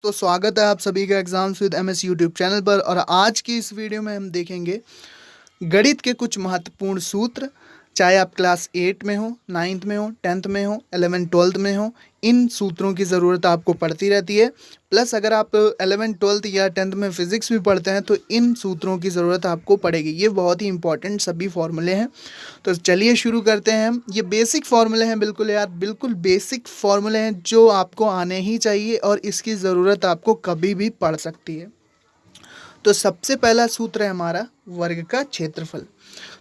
तो स्वागत है आप सभी का exams with MS YouTube channel पर। और आज की इस वीडियो में हम देखेंगे गणित के कुछ महत्वपूर्ण सूत्र। चाहे आप क्लास 8 में हो, 9th में हो, 10th में हो, 11 12th में हो, इन सूत्रों की ज़रूरत आपको पड़ती रहती है। प्लस अगर आप 11 12th या 10th में फिजिक्स भी पढ़ते हैं तो इन सूत्रों की ज़रूरत आपको पड़ेगी। ये बहुत ही इंपॉर्टेंट सभी फॉर्मूले हैं। तो चलिए शुरू करते हैं। हम ये बेसिक फार्मूले हैं, बिल्कुल यार, बिल्कुल बेसिक फार्मूले हैं जो आपको आने ही चाहिए और इसकी ज़रूरत आपको कभी भी पड़ सकती है। तो सबसे पहला सूत्र है हमारा वर्ग का क्षेत्रफल।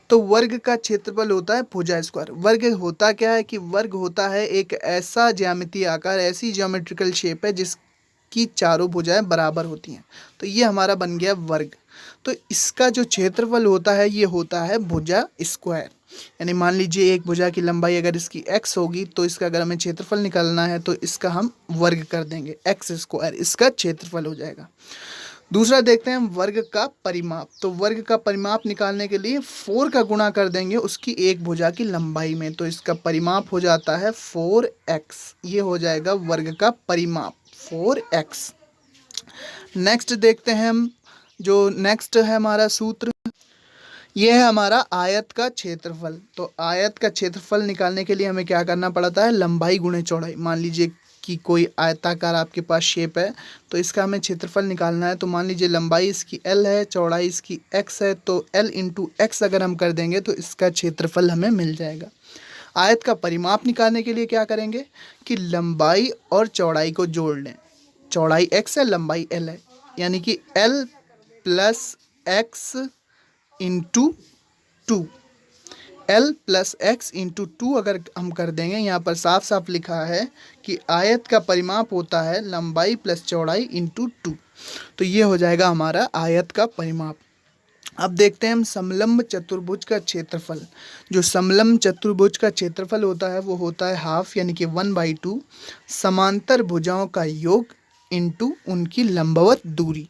तो वर्ग का क्षेत्रफल होता है भुजा स्क्वायर। वर्ग होता क्या है कि वर्ग होता है एक ऐसा ज्यामितीय आकार, ऐसी ज्योमेट्रिकल शेप है जिसकी चारों भुजाएं बराबर होती हैं। तो ये हमारा बन गया वर्ग। तो इसका जो क्षेत्रफल होता है ये होता है भुजा स्क्वायर। यानी मान लीजिए एक भुजा की लंबाई अगर इसकी x होगी तो इसका अगर हमें क्षेत्रफल निकालना है तो इसका हम वर्ग कर देंगे, x स्क्वायर इसका क्षेत्रफल हो जाएगा। दूसरा देखते हैं हम वर्ग का परिमाप। तो वर्ग का परिमाप निकालने के लिए 4 का गुणा कर देंगे उसकी एक भुजा की लंबाई में, तो इसका परिमाप हो जाता है 4x। ये हो जाएगा वर्ग का परिमाप 4x। नेक्स्ट देखते हैं हम, जो नेक्स्ट है हमारा सूत्र, ये है हमारा आयत का क्षेत्रफल। तो आयत का क्षेत्रफल निकालने के लिए हमें क्या करना पड़ता है, लंबाई गुणे चौड़ाई। मान लीजिए कि कोई आयताकार आपके पास शेप है तो इसका हमें क्षेत्रफल निकालना है। तो मान लीजिए लंबाई इसकी l है, चौड़ाई इसकी x है, तो l इंटू एक्स अगर हम कर देंगे तो इसका क्षेत्रफल हमें मिल जाएगा। आयत का परिमाप निकालने के लिए क्या करेंगे कि लंबाई और चौड़ाई को जोड़ लें। चौड़ाई x है, लंबाई l है, यानी कि l plus x into 2, l plus x into 2 अगर हम कर देंगे, यहाँ पर साफ साफ लिखा है कि आयत का परिमाप होता है लंबाई प्लस चौड़ाई इंटू 2। तो ये हो जाएगा हमारा आयत का परिमाप। अब देखते हैं हम समलंब चतुर्भुज का क्षेत्रफल। जो समलंब चतुर्भुज का क्षेत्रफल होता है वो होता है हाफ, यानी कि 1/2 समांतर भुजाओं का योग इंटू उनकी लंबवत दूरी।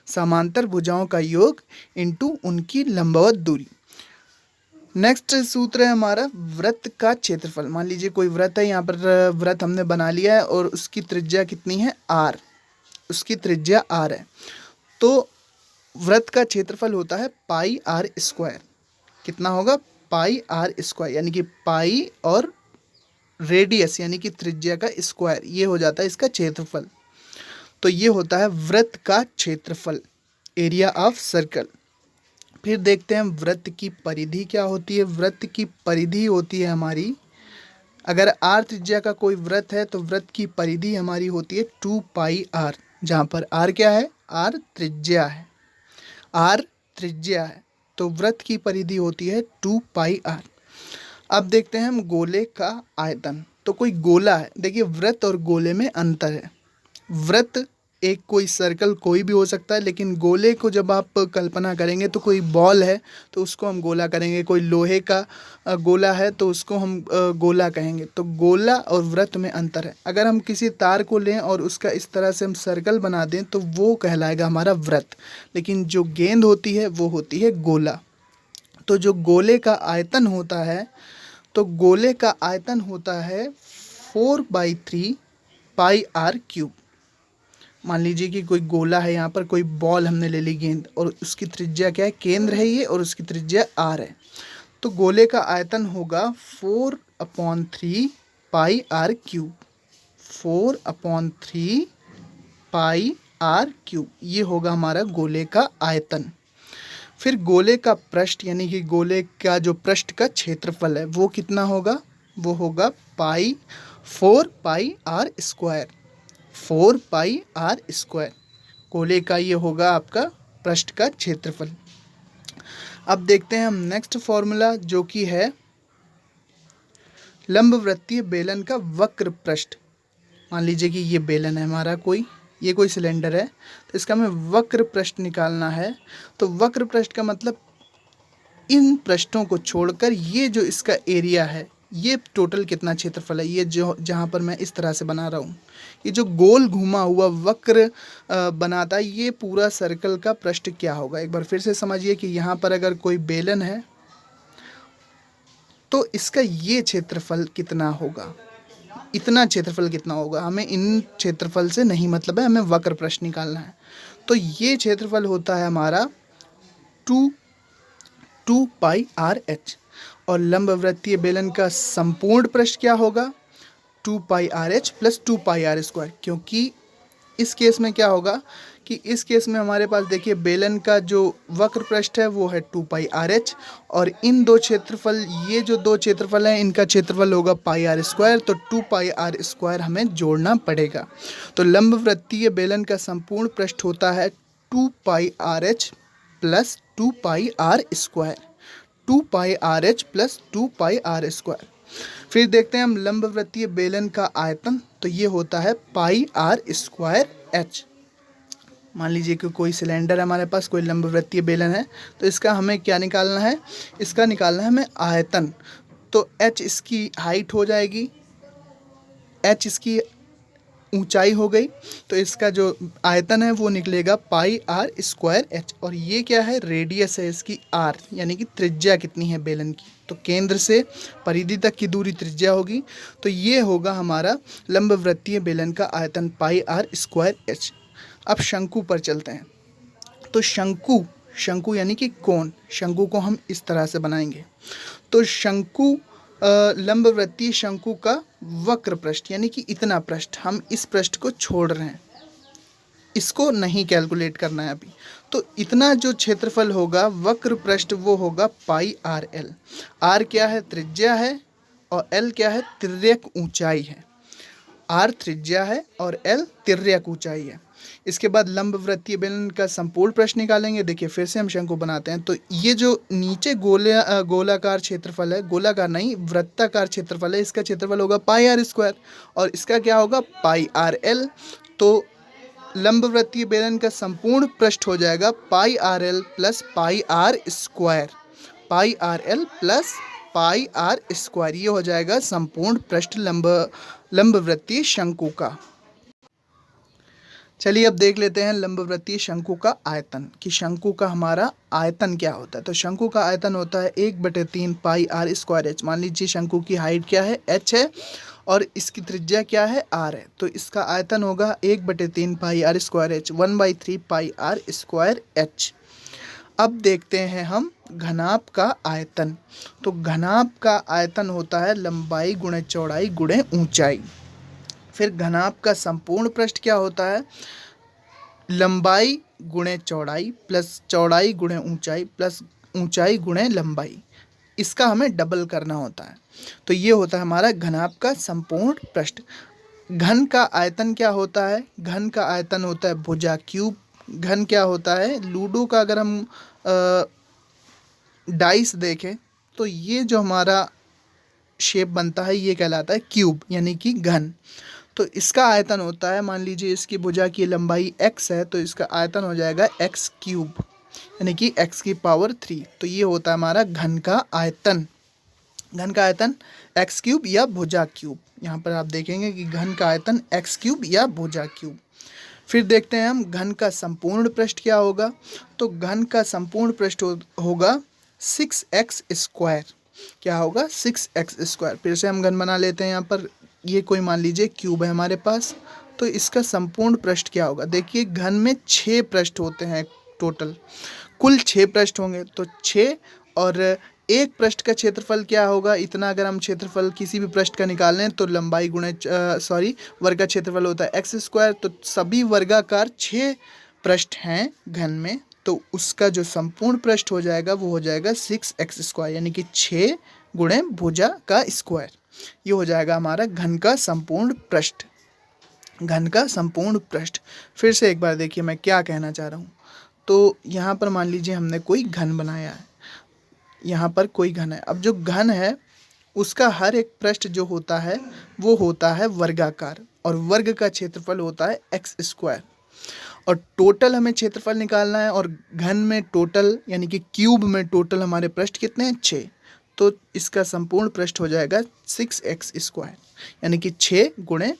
समांतर भुजाओं का योग इंटू उनकी लंबवत दूरी। नेक्स्ट सूत्र है हमारा वृत्त का क्षेत्रफल। मान लीजिए कोई वृत्त है, यहाँ पर वृत्त हमने बना लिया है और उसकी त्रिज्या कितनी है, r। उसकी त्रिज्या r है। तो वृत्त का क्षेत्रफल होता है पाई r स्क्वायर। कितना होगा, पाई r स्क्वायर, यानी कि पाई और रेडियस यानी कि त्रिज्या का स्क्वायर, ये हो जाता है इसका क्षेत्रफल। तो ये होता है वृत्त का क्षेत्रफल, एरिया ऑफ सर्कल। फिर देखते हैं वृत्त की परिधि क्या होती है। वृत्त की परिधि होती है हमारी, अगर r त्रिज्या का कोई वृत्त है तो वृत्त की परिधि हमारी होती है 2πr, जहाँ पर r क्या है, r त्रिज्या है, r त्रिज्या है। तो वृत्त की परिधि होती है 2πr। अब देखते हैं हम गोले का आयतन। तो कोई गोला है, देखिए वृत्त और गोले में अंतर है। वृत्त एक कोई सर्कल कोई भी हो सकता है, लेकिन गोले को जब आप कल्पना करेंगे तो कोई बॉल है तो उसको हम गोला करेंगे, कोई लोहे का गोला है तो उसको हम गोला कहेंगे। तो गोला और वृत्त में अंतर है। अगर हम किसी तार को लें और उसका इस तरह से हम सर्कल बना दें तो वो कहलाएगा हमारा वृत्त, लेकिन जो गेंद होती है वो होती है गोला। तो जो गोले का आयतन होता है, तो गोले का आयतन होता है 4/3 पाई r क्यूब। मान लीजिए कि कोई गोला है, यहाँ पर कोई बॉल हमने ले ली गेंद, और उसकी त्रिज्या क्या है, केंद्र है ये, और उसकी त्रिज्या r है। तो गोले का आयतन होगा 4/3 पाई r क्यूब। 4/3 पाई r क्यूब, ये होगा हमारा गोले का आयतन। फिर गोले का पृष्ठ, यानी कि गोले का जो पृष्ठ का क्षेत्रफल है वो कितना होगा, वो होगा 4πr स्क्वायर। 4πr स्क्वायर गोले का ये होगा आपका पृष्ठ का क्षेत्रफल। अब देखते हैं हम नेक्स्ट फॉर्मूला, जो कि है लंबवृत्तीय बेलन का वक्र पृष्ठ। मान लीजिए कि ये बेलन है हमारा, ये कोई सिलेंडर है, तो इसका हमें वक्र पृष्ठ निकालना है। तो वक्र पृष्ठ का मतलब इन पृष्ठों को छोड़कर ये जो इसका एरिया है, ये टोटल कितना क्षेत्रफल है, ये जो जहाँ पर मैं इस तरह से बना रहा हूँ, ये जो गोल घुमा हुआ वक्र बनाता है, ये पूरा सर्कल का पृष्ठ क्या होगा। एक बार फिर से समझिए कि यहाँ पर अगर कोई बेलन है तो इसका ये क्षेत्रफल कितना होगा। इतना क्षेत्रफल कितना होगा, हमें इन क्षेत्रफल से नहीं मतलब है, हमें वक्र पृष्ठ निकालना है। तो ये क्षेत्रफल होता है हमारा 2 पाई आर एच, और लंबवृत्तीय बेलन का संपूर्ण पृष्ठ क्या होगा, 2 pi r h plus 2 pi r square. क्योंकि इस केस में क्या होगा कि इस केस में हमारे पास देखिए बेलन का जो वक्र पृष्ठ है वो है 2 पाई आर एच, और इन दो क्षेत्रफल, ये जो दो क्षेत्रफल हैं इनका क्षेत्रफल होगा पाई आर स्क्वायर, तो 2 पाई आर स्क्वायर हमें जोड़ना पड़ेगा। तो लंबवृत्तीय बेलन का संपूर्ण पृष्ठ होता है 2 pi r h plus 2 pi r square, 2 pi r h plus 2 pi r square. फिर देखते हैं हम लंबवृत्तीय बेलन का आयतन, तो ये होता है पाई आर स्क्वायर एच। मान लीजिए कि कोई सिलेंडर है हमारे पास, कोई लंबवृत्तीय बेलन है, तो इसका हमें क्या निकालना है, इसका निकालना है हमें आयतन। तो एच इसकी हाइट हो जाएगी, एच इसकी ऊंचाई हो गई, तो इसका जो आयतन है वो निकलेगा पाई आर स्क्वायर एच। और ये क्या है, रेडियस है इसकी आर, यानी कि त्रिज्या कितनी है बेलन की, तो केंद्र से परिधि तक की दूरी त्रिज्या होगी। तो ये होगा हमारा लंबवृत्तीय बेलन का आयतन पाई आर स्क्वायर एच। अब शंकु पर चलते हैं। तो शंकु यानी कि कोण, शंकु को हम इस तरह से बनाएंगे। तो शंकु, लंबवृत्तीय शंकु का वक्र पृष्ठ यानी कि इतना पृष्ठ, हम इस पृष्ठ को छोड़ रहे हैं, इसको नहीं कैलकुलेट करना है अभी। तो इतना जो क्षेत्रफल होगा वक्र पृष्ठ वो होगा पाई आर एल। आर क्या है, त्रिज्या है, और एल क्या है, तिर्यक ऊंचाई है। आर त्रिज्या है और एल तिर्यक ऊंचाई है। इसके बाद लंबवृत्तीय बेलन का संपूर्ण पृष्ठ निकालेंगे। देखिए फिर से हम शंकु बनाते हैं। तो ये जो नीचे गोलाकार क्षेत्रफल है, गोलाकार नहीं वृत्ताकार क्षेत्रफल है, इसका क्षेत्रफल होगा पाई आर स्क्वायर, और इसका क्या होगा पाई आर एल। तो लंबवृत्तीय बेलन का संपूर्ण पृष्ठ हो जाएगा pi r l plus pi r square, pi r l plus pi r square. ये हो जाएगा संपूर्ण पृष्ठ लंबवृत्तीय शंकु का। चलिए अब देख लेते हैं लंबवृत्तीय शंकु का आयतन, कि शंकु का हमारा आयतन क्या होता है। तो शंकु का आयतन होता है 1/3 पाई आर स्क्वायर एच। मान लीजिए शंकु की हाइट क्या है, एच है, और इसकी त्रिज्या क्या है, आर है। तो इसका आयतन होगा 1/3 pi r square h, 1/3 pi r square h. अब देखते हैं हम घनाभ का आयतन। तो घनाभ का आयतन होता है लंबाई गुणे चौड़ाई गुणे ऊंचाई। फिर घनाभ का संपूर्ण पृष्ठ क्या होता है, लंबाई गुणे चौड़ाई प्लस चौड़ाई गुणे ऊंचाई प्लस ऊंचाई गुणे लंबाई। इसका हमें डबल करना होता है। तो ये होता है हमारा घनाभ का संपूर्ण पृष्ठ। घन का आयतन क्या होता है, घन का आयतन होता है भुजा क्यूब। घन क्या होता है, लूडो का अगर हम डाइस देखें तो ये जो हमारा शेप बनता है ये कहलाता है क्यूब, यानी कि घन। तो इसका आयतन होता है, मान लीजिए इसकी भुजा की लंबाई x है, तो इसका आयतन हो जाएगा x क्यूब, यानी कि x की पावर 3। तो ये होता है हमारा घन का आयतन। घन का आयतन x क्यूब या भुजा क्यूब। यहाँ पर आप देखेंगे कि घन का आयतन x क्यूब या भुजा क्यूब। फिर देखते हैं हम घन का संपूर्ण पृष्ठ क्या होगा। तो घन का संपूर्ण पृष्ठ होगा 6x स्क्वायर। क्या होगा, 6x स्क्वायर। फिर से हम घन बना लेते हैं। यहाँ पर ये कोई मान लीजिए क्यूब है हमारे पास, तो इसका संपूर्ण पृष्ठ क्या होगा। देखिए घन में 6 पृष्ठ होते हैं टोटल, कुल 6 पृष्ठ होंगे। तो 6 और एक पृष्ठ का क्षेत्रफल क्या होगा, इतना अगर हम क्षेत्रफल किसी भी पृष्ठ का निकाल लें तो लंबाई गुणे वर्ग का क्षेत्रफल होता है एक्स स्क्वायर। तो सभी वर्गाकार 6 पृष्ठ हैं घन में, तो उसका जो संपूर्ण पृष्ठ हो जाएगा वो हो जाएगा 6x स्क्वायर, यानी कि 6 गुणे भुजा का स्क्वायर। ये हो जाएगा हमारा घन का संपूर्ण पृष्ठ। घन का संपूर्ण पृष्ठ। फिर से एक बार देखिए मैं क्या कहना चाह रहा हूँ। तो यहाँ पर मान लीजिए हमने कोई घन बनाया है, यहाँ पर कोई घन है। अब जो घन है उसका हर एक पृष्ठ जो होता है वो होता है वर्गाकार, और वर्ग का क्षेत्रफल होता है एक्स स्क्वायर। और टोटल हमें क्षेत्रफल निकालना है, और घन में टोटल यानी कि क्यूब में टोटल हमारे पृष्ठ कितने हैं, 6। तो इसका संपूर्ण पृष्ठ हो जाएगा 6x स्क्वायर, यानी कि 6 गुणे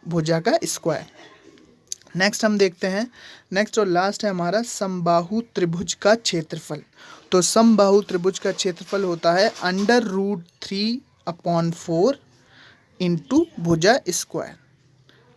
भुजा का स्क्वायर। नेक्स्ट हम देखते हैं, नेक्स्ट और लास्ट है हमारा समबाहु त्रिभुज का क्षेत्रफल। तो समबाहु त्रिभुज का क्षेत्रफल होता है √3/4 इंटू भुजा स्क्वायर,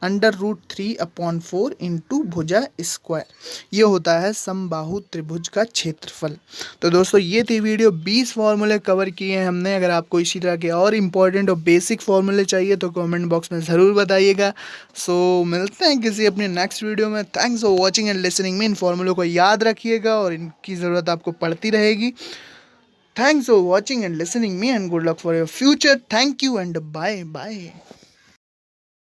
√3/4 इंटू भुजा स्क्वायर, ये होता है समबाहु त्रिभुज का क्षेत्रफल। तो दोस्तों ये थी वीडियो, 20 फॉर्मूले कवर किए हैं हमने। अगर आपको इसी तरह के और इम्पोर्टेंट और बेसिक फॉर्मूले चाहिए तो कमेंट बॉक्स में ज़रूर बताइएगा। सो मिलते हैं किसी अपने नेक्स्ट वीडियो में। Thanks for watching and listening में। इन फॉर्मूलों को याद रखिएगा और इनकी ज़रूरत आपको पड़ती रहेगी। Thanks for watching and listening me, and good luck for your future. Thank you and bye bye.